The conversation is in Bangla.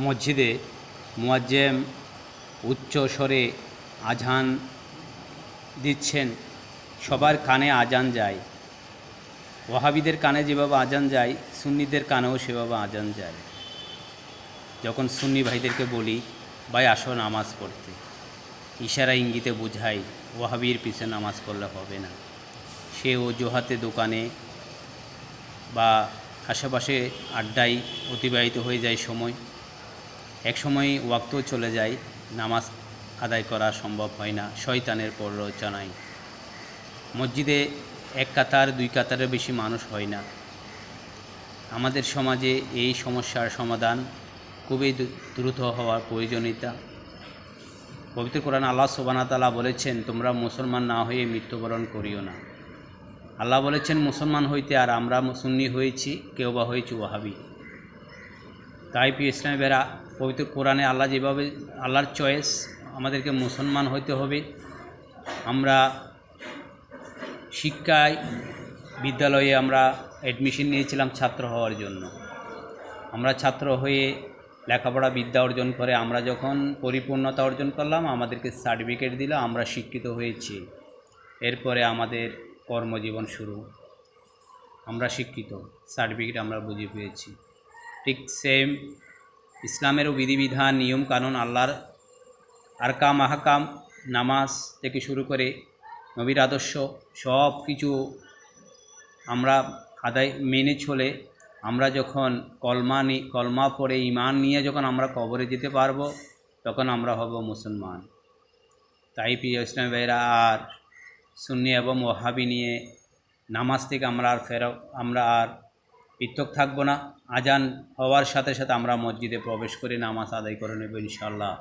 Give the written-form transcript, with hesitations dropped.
মসজিদে মুয়াজ্জেম উচ্চ স্বরে আজান দিচ্ছেন, সবার কানে আজান যায়। ওয়াহাবিদের কানে যেভাবে আজান যায়, সুন্নিদের কানেও সেভাবে আজান যায়। যখন সুন্নি ভাইদেরকে বলি, ভাই আসো নামাজ পড়তে, ইশারা ইঙ্গিতে বোঝাই ওয়াহাবির পিছনে নামাজ পড়লে হবে না। সে অজুহাতে দোকানে বা আশেপাশে আড্ডায় অতিবাহিত হয়ে যায় সময়। এক সময় ওয়াক্তও চলে যায়, নামাজ আদায় করা সম্ভব হয় না, শয়তানের প্ররোচনায়। মসজিদে এক কাতার দুই কাতারের বেশি মানুষ হয় না। আমাদের সমাজে এই সমস্যার সমাধান খুবই দ্রুত হওয়ার প্রয়োজনীয়তা। পবিত্র কোরআন আল্লাহ সুবহানাহু ওয়া তাআলা বলেছেন, তোমরা মুসলমান না হয়ে মৃত্যুবরণ করিও না। আল্লাহ বলেছেন মুসলমান হইতে, আর আমরা সুন্নি হয়েছি, কেউ বা হয়েছি ওয়াহাবি। তাই প্রিয় ইসলামী ভাইরা, পবিত্র কোরআনে আল্লাহ যেভাবে, আল্লাহর চয়েস, আমাদেরকে মুসলমান হইতে হবে। আমরা শিক্ষায় বিদ্যালয়ে আমরা অ্যাডমিশন নিয়েছিলাম ছাত্র হওয়ার জন্য। আমরা ছাত্র হয়ে লেখাপড়া বিদ্যা অর্জন করে আমরা যখন পরিপূর্ণতা অর্জন করলাম, আমাদেরকে সার্টিফিকেট দিল, আমরা শিক্ষিত হয়েছি। এরপরে আমাদের কর্মজীবন শুরু, আমরা শিক্ষিত, সার্টিফিকেট আমরা বুঝে পেয়েছি। ঠিক সেম ইসলামেরও বিধিবিধান, নিয়ম কানুন, আল্লাহর আরকাম আহকাম, নামাজ থেকে শুরু করে নবীর আদর্শ সব কিছু আমরা আদায় মেনে চলে আমরা যখন কলমা পড়ে ঈমান নিয়ে যখন আমরা কবরে যেতে পারবো, তখন আমরা হব মুসলমান। তাই প্রিয় ইসলামী ভাইরা, আর সুন্নি এবং ওয়াহাবি নিয়ে নামাজ থেকে আমরা আর পৃথক থাকবো না। আজান হওয়ার সাথে সাথে আমরা মসজিদে প্রবেশ করে নামাজ আদায় করে নেব ইনশাআল্লাহ।